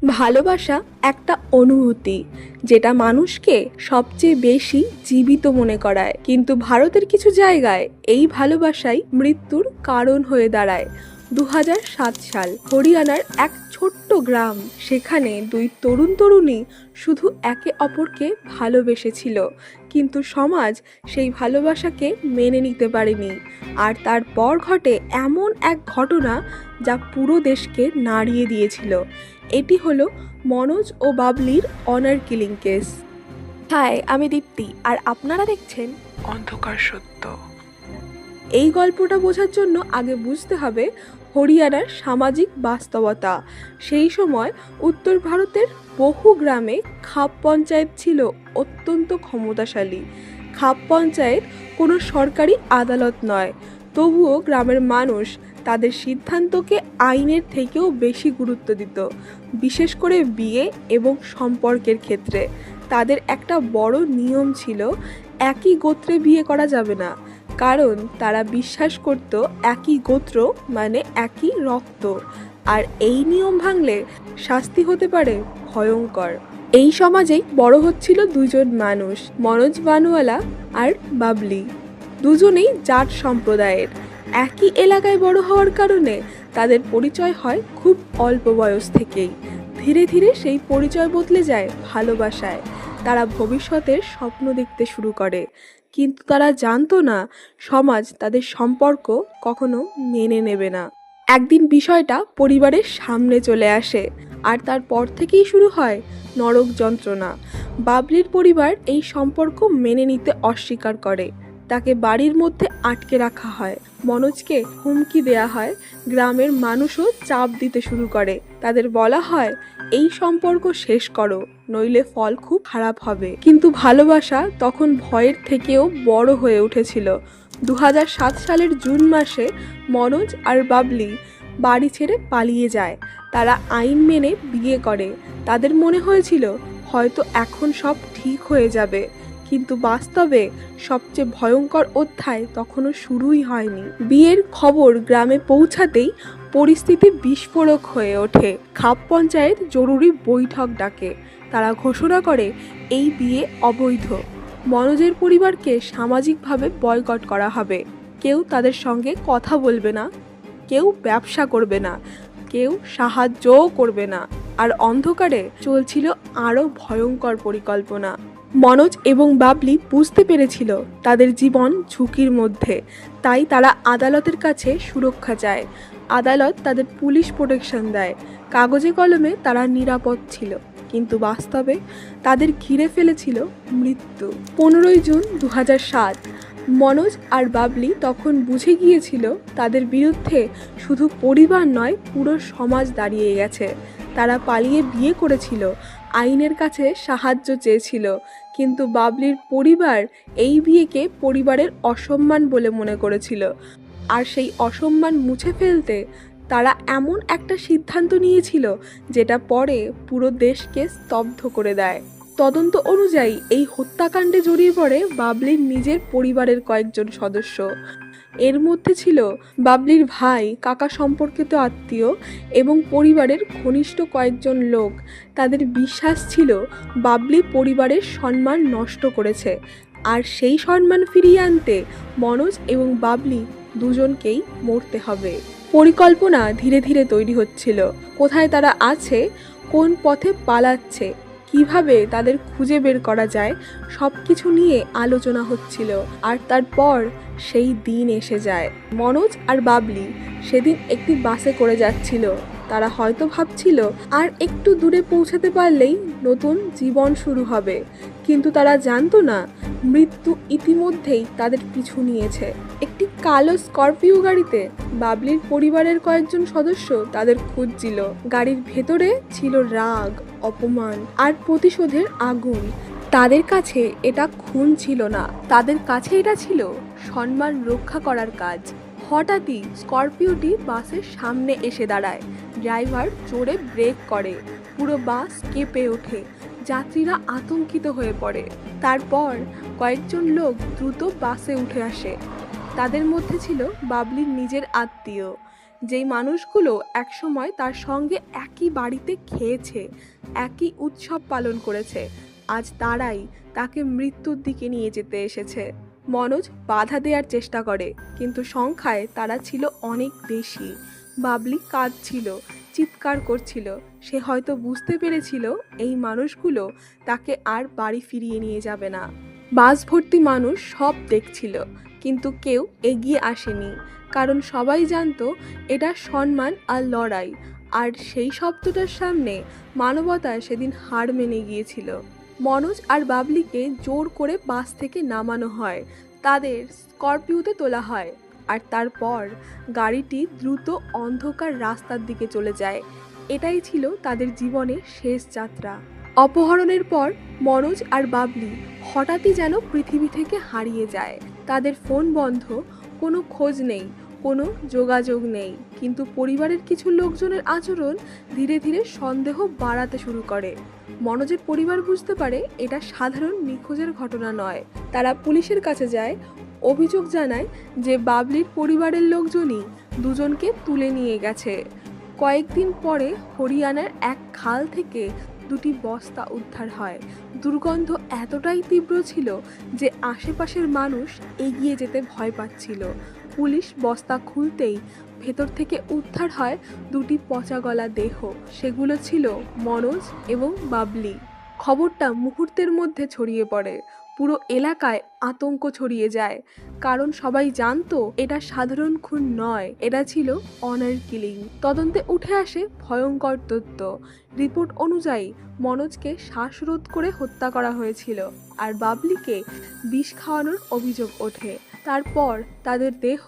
ভালোবাসা একটা অনুভূতি যেটা মানুষকে সবচেয়ে বেশি জীবিত মনে করায়, কিন্তু ভারতের কিছু জায়গায় এই ভালোবাসাই মৃত্যুর কারণ হয়ে দাঁড়ায়। 2007 সাল, হরিয়ানার এক ছোট্ট গ্রাম। সেখানে দুই তরুণী শুধু একে অপরকে ভালোবেসেছিল, কিন্তু সমাজ সেই ভালোবাসাকে মেনে নিতে পারেনি। আর তারপর ঘটে এমন এক ঘটনা যা পুরো দেশকে নাড়িয়ে দিয়েছিল। এটি হলো মনোজ ও বাবলির অনার কিলিং কেস। হাই, আমি দীপ্তি, আর আপনারা দেখছেন অন্ধকার সত্য। এই গল্পটা বোঝার জন্য আগে বুঝতে হবে হরিয়ানার সামাজিক বাস্তবতা। সেই সময় উত্তর ভারতের বহু গ্রামে খাপ পঞ্চায়েত ছিল অত্যন্ত ক্ষমতাশালী। খাপ পঞ্চায়েত কোনো সরকারি আদালত নয়, তবুও গ্রামের মানুষ তাদের সিদ্ধান্তকে আইনের থেকেও বেশি গুরুত্ব দিত, বিশেষ করে বিয়ে এবং সম্পর্কের ক্ষেত্রে। তাদের একটা বড় নিয়ম ছিল, একই গোত্রে বিয়ে করা যাবে না, কারণ তারা বিশ্বাস করত একই গোত্র মানে একই রক্ত, আর এই নিয়ম ভাঙলে শাস্তি হতে পারে ভয়ঙ্কর। এই সমাজেই বড় হচ্ছিল দুজন মানুষ, মনোজ বানওয়ালা আর বাবলি। দুজনেই জাট সম্প্রদায়ের। একই এলাকায় বড় হওয়ার কারণে তাদের পরিচয় হয় খুব অল্প বয়স থেকেই। ধীরে ধীরে সেই পরিচয় বদলে যায় ভালোবাসায়। তারা ভবিষ্যতের স্বপ্ন দেখতে শুরু করে, কিন্তু তারা জানতো না সমাজ তাদের সম্পর্ক কখনো মেনে নেবে না। একদিন বিষয়টা পরিবারের সামনে চলে আসে, আর তারপর থেকেই শুরু হয় নরক যন্ত্রণা। বাবলির পরিবার এই সম্পর্ক মেনে নিতে অস্বীকার করে। তাকে বাড়ির মধ্যে আটকে রাখা হয়, মনোজকে হুমকি দেয়া হয়, গ্রামের মানুষও চাপ দিতে শুরু করে। তাদের বলা হয়, এই সম্পর্ক শেষ করো, নইলে ফল খুব খারাপ হবে। কিন্তু ভালোবাসা তখন ভয়ের থেকেও বড় হয়ে উঠেছিল। 2007 সালের জুন মাসে মনোজ আর বাবলি বাড়ি ছেড়ে পালিয়ে যায়। তারা আইন মেনে বিয়ে করে। তাদের মনে হয়েছিল হয়তো এখন সব ঠিক হয়ে যাবে, কিন্তু বাস্তবে সবচেয়ে ভয়ঙ্কর অধ্যায় তখনও শুরুই হয়নি। বিয়ের খবর গ্রামে পৌঁছাতেই পরিস্থিতি বিস্ফোরক হয়ে ওঠে। খাপ পঞ্চায়েত জরুরি বৈঠক ডাকে। তারা ঘোষণা করে এই বিয়ে অবৈধ। মনোজের পরিবারকে সামাজিকভাবে বয়কট করা হবে। কেউ তাদের সঙ্গে কথা বলবে না, কেউ ব্যবসা করবে না, কেউ সাহায্যও করবে না। আর অন্ধকারে চলছিল আরও ভয়ঙ্কর পরিকল্পনা। মনোজ এবং বাবলি বুঝতে পেরেছিল তাদের জীবন ঝুঁকির মধ্যে, তাই তারা আদালতের কাছে সুরক্ষা চায়। আদালত তাদের পুলিশ প্রোটেকশন দেয়। কাগজে কলমে তারা নিরাপদ ছিল, কিন্তু বাস্তবে তাদের ঘিরে ফেলেছিল মৃত্যু। 15 জুন 2007, মনোজ আর বাবলি তখন বুঝে গিয়েছিল তাদের বিরুদ্ধে শুধু পরিবার নয়, পুরো সমাজ দাঁড়িয়ে গেছে। তারা পালিয়ে বিয়ে করেছিল, আইনের কাছে সাহায্য চেয়েছিল, কিন্তু বাবলির পরিবার এই বিয়েকে পরিবারের অসম্মান বলে মনে করেছিল। আর সেই অসম্মান মুছে ফেলতে তারা এমন একটা সিদ্ধান্ত নিয়েছিল যেটা পরে পুরো দেশকে স্তব্ধ করে দেয়। তদন্ত অনুযায়ী এই হত্যাকাণ্ডে জড়িয়ে পড়ে বাবলির নিজের পরিবারের কয়েকজন সদস্য। এর মধ্যে ছিল বাবলির ভাই, কাকা সম্পর্কিত আত্মীয় এবং পরিবারের ঘনিষ্ঠ কয়েকজন লোক। তাদের বিশ্বাস ছিল বাবলি পরিবারের সম্মান নষ্ট করেছে, আর সেই সম্মান ফিরিয়ে আনতে মনোজ এবং বাবলি দুজনকেই মরতে হবে। পরিকল্পনা ধীরে ধীরে তৈরি হচ্ছিল। কোথায় তারা আছে, কোন পথে পালাচ্ছে, কিভাবে তাদের খুঁজে বের করা যায়, সব কিছু নিয়ে আলোচনা হচ্ছিল। আর তারপর সেই দিন এসে যায়। মনোজ আর বাবলি সেদিন একটি বাসে করে যাচ্ছিল। তারা হয়তো ভাবছিল আর একটু দূরে পৌঁছাতে পারলেই নতুন জীবন শুরু হবে, কিন্তু তারা জানতো না মৃত্যু ইতিমধ্যেই তাদের পিছু নিয়েছে। একটি কালো স্করপিও গাড়িতে বাবলির পরিবারের কয়েকজন সদস্য তাদের খুঁজছিল। গাড়ির ভেতরে ছিল রাগ, অপমান আর প্রতিশোধের আগুন। তাদের কাছে এটা খুন ছিল না, তাদের কাছে এটা ছিল সম্মান রক্ষা করার কাজ। হঠাৎই স্করপিওটি বাসের সামনে এসে দাঁড়ায়। ড্রাইভার জোরে ব্রেক করে, পুরো বাস কেঁপে ওঠে। যাত্রীরা আতঙ্কিত হয়ে পড়ে। তারপর কয়েকজন লোক দ্রুত বাসে উঠে আসে। তাদের মধ্যে ছিল বাবলির নিজের আত্মীয়, যেই মানুষগুলো একসময় তার সঙ্গে একই বাড়িতে খেয়েছে, একই উৎসব পালন করেছে, আজ তারাই তাকে মৃত্যুর দিকে নিয়ে যেতে এসেছে। মনোজ বাধা দেওয়ার চেষ্টা করে, কিন্তু সংখ্যায় তারা ছিল অনেক বেশি। বাবলি কাঁদছিল, চিৎকার করছিল। সে হয়তো বুঝতে পেরেছিল এই মানুষগুলো তাকে আর বাড়ি ফিরিয়ে নিয়ে যাবে না। বাস ভর্তি মানুষ সব দেখছিল, কিন্তু কেউ এগিয়ে আসেনি, কারণ সবাই জানতো এটা সম্মান আর লড়াই। আর সেই শব্দটার সামনে মানবতা সেদিন হার মেনে গিয়েছিল। মনোজ আর বাবলিকে জোর করে বাস থেকে নামানো হয়, তাদের স্করপিওতে তোলা হয়, আর তারপর গাড়িটি দ্রুত অন্ধকার রাস্তার দিকে চলে যায়। এটাই ছিল তাদের জীবনের শেষ যাত্রা। অপহরণের পর মনোজ আর বাবলি হঠাৎই যেন পৃথিবী থেকে হারিয়ে যায়। তাদের ফোন বন্ধ, কোনো খোঁজ নেই, কোনো যোগাযোগ নেই। কিন্তু পরিবারের কিছু লোকজনের আচরণ ধীরে ধীরে সন্দেহ বাড়াতে শুরু করে। মনোজের পরিবার বুঝতে পারে এটা সাধারণ নিখোঁজের ঘটনা নয়। তারা পুলিশের কাছে যায়, অভিযোগ জানায় যে বাবলির পরিবারের লোকজনই দুজনকে তুলে নিয়ে গেছে। কয়েকদিন পরে হরিয়ানার এক খাল থেকে দুটি বস্তা উদ্ধার হয়। দুর্গন্ধ এতটাই তীব্র ছিল যে আশেপাশের মানুষ এগিয়ে যেতে ভয় পাচ্ছিল। পুলিশ বস্তা খুলতেই ভেতর থেকে উদ্ধার হয় দুটি পচা গলা দেহ। সেগুলো ছিল মনোজ এবং বাবলি। খবরটা মুহূর্তের মধ্যে ছড়িয়ে পড়ে। পুরো এলাকায় আতঙ্ক ছড়িয়ে যায়, কারণ সবাই জানতো এটা সাধারণ খুন নয়, এটা ছিল অনার কিলিং। তদন্তে উঠে আসে ভয়ঙ্কর তথ্য। রিপোর্ট অনুযায়ী মনোজকে শ্বাসরোধ করে হত্যা করা হয়েছিল, আর বাবলিকে বিষ খাওয়ানোর অভিযোগ ওঠে। তারপর তাদের দেহ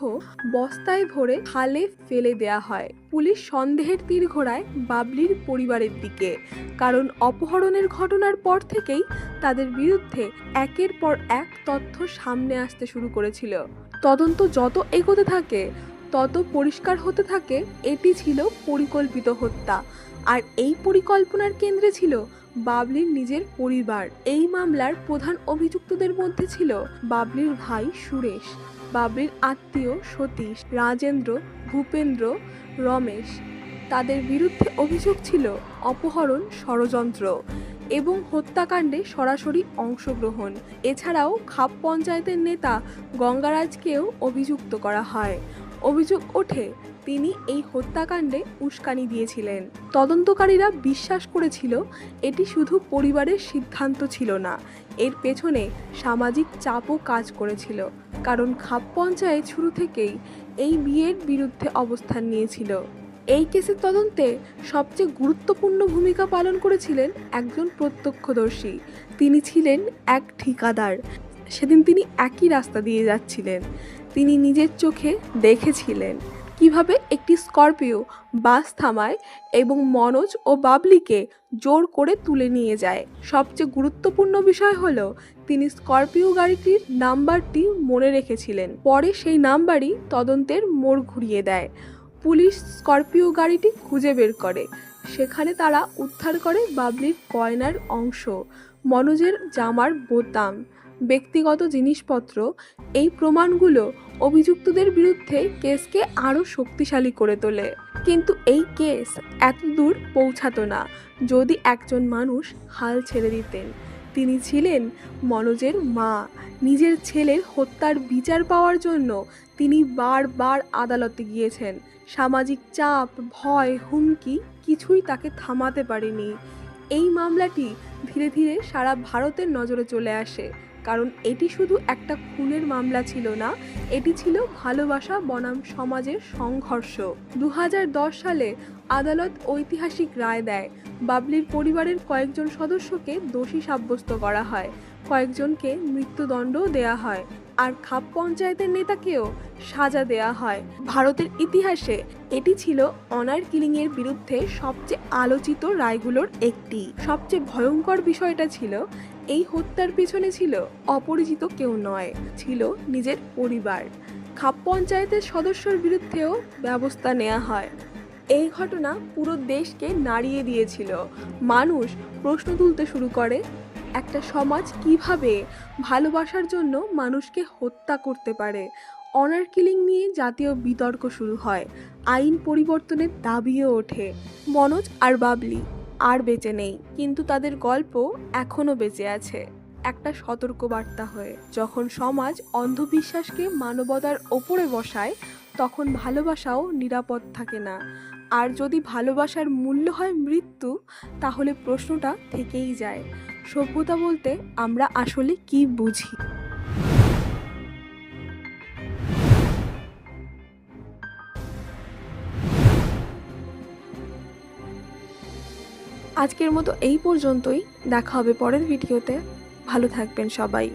বস্তায় ভরে খালে ফেলে দেয়া হয়। পুলিশ সন্দেহের তীর ঘোরায় বাবলির পরিবারের দিকে, কারণ অপহরণের ঘটনার পর থেকেই তাদের বিরুদ্ধে একের পর এক তথ্য সামনে আসতে শুরু করেছিল। তদন্ত যত এগোতে থাকে তত পরিষ্কার হতে থাকে এটি ছিল পরিকল্পিত হত্যা, আর এই পরিকল্পনার কেন্দ্রে ছিল বাবলির নিজের পরিবার। এই মামলার প্রধান অভিযুক্তদের মধ্যে ছিল বাবলির ভাই সুরেশ, বাবলির আত্মীয় সতীশ, রাজেন্দ্র, ভূপেন্দ্র, রমেশ। তাদের বিরুদ্ধে অভিযোগ ছিল অপহরণ, ষড়যন্ত্র এবং হত্যাকাণ্ডে সরাসরি অংশগ্রহণ। এছাড়াও খাপ পঞ্চায়েতের নেতা গঙ্গারাজকেও অভিযুক্ত করা হয়। অভিযোগ ওঠে তিনি এই হত্যাকাণ্ডে উস্কানি দিয়েছিলেন। তদন্তকারীরা বিশ্বাস করেছিল এটি শুধু পরিবারের সিদ্ধান্ত ছিল না, এর পেছনে সামাজিক চাপও কাজ করেছিল, কারণ খাপ পঞ্চায়েত শুরু থেকেই এই বিয়ের বিরুদ্ধে অবস্থান নিয়েছিল। এই কেসের তদন্তে সবচেয়ে গুরুত্বপূর্ণ ভূমিকা পালন করেছিলেন একজন প্রত্যক্ষদর্শী। তিনি ছিলেন এক ঠিকাদার। সেদিন তিনি একই রাস্তা দিয়ে যাচ্ছিলেন। তিনি নিজের চোখে দেখেছিলেন কিভাবে একটি স্করপিও বাস থামায় এবং মনোজ ও বাবলিকে জোর করে তুলে নিয়ে যায়। সবচেয়ে গুরুত্বপূর্ণ বিষয় হলো তিনি স্করপিও গাড়িটির নাম্বারটি মনে রেখেছিলেন। পরে সেই নাম্বারই তদন্তের মোড় ঘুরিয়ে দেয়। পুলিশ স্করপিও গাড়িটি খুঁজে বের করে। সেখানে তারা উদ্ধার করে বাবলির গয়নার অংশ, মনোজের জামার বোতাম, ব্যক্তিগত জিনিসপত্র। এই প্রমাণগুলো অভিযুক্তদের বিরুদ্ধে কেসকে আরও শক্তিশালী করে তোলে। কিন্তু এই কেস এত দূর পৌঁছাতো না যদি একজন মানুষ হাল ছেড়ে দিতেন। তিনি ছিলেন মনোজের মা। নিজের ছেলের হত্যার বিচার পাওয়ার জন্য তিনি বারবার আদালতে গিয়েছেন। সামাজিক চাপ, ভয়, হুমকি কিছুই তাকে থামাতে পারেনি। এই মামলাটি ধীরে ধীরে সারা ভারতের নজরে চলে আসে, কারণ এটি শুধু একটা খুনের মামলা ছিল না, এটি ছিল ভালোবাসা বনাম সমাজের সংঘর্ষ। 2010 সালে আদালত ঐতিহাসিক রায় দেয়। বাবলির পরিবারের কয়েকজন সদস্যকে দোষী সাব্যস্ত করা হয়, কয়েকজনকে মৃত্যুদণ্ডও দেয়া হয়, আর খাপ পঞ্চায়েতের নেতাকেও সাজা দেয়া হয়। ভারতের ইতিহাসে এটি ছিল অনার কিলিংয়ের বিরুদ্ধে সবচেয়ে আলোচিত রায়গুলোর একটি। সবচেয়ে ভয়ঙ্কর বিষয়টা ছিল এই হত্যার পেছনে ছিল অপরিচিত কেউ নয়, ছিল নিজের পরিবার। খাপ পঞ্চায়েতের সদস্যর বিরুদ্ধেও ব্যবস্থা নেওয়া হয়। এই ঘটনা পুরো দেশকে নাড়িয়ে দিয়েছিল। মানুষ প্রশ্ন তুলতে শুরু করে, একটা সমাজ কিভাবে ভালোবাসার জন্য মানুষকে হত্যা করতে পারে। অনার কিলিং নিয়ে জাতীয় বিতর্ক শুরু হয়, আইন পরিবর্তনের দাবিও ওঠে। মনোজ আর বাবলি আর বেঁচে নেই, কিন্তু তাদের গল্প এখনো বেঁচে আছে একটা সতর্কবার্তা হয়ে। যখন সমাজ অন্ধবিশ্বাসকে মানবতার ওপরে বসায়, তখন ভালোবাসাও নিরাপদ থাকে না। আর যদি ভালোবাসার মূল্য হয় মৃত্যু, তাহলে প্রশ্নটা থেকেই যায়, সভ্যতা বলতে আমরা আসলে কি বুঝি। আজকের মতো এই পর্যন্তই, দেখা হবে পরের ভিডিওতে। ভালো থাকবেন সবাই।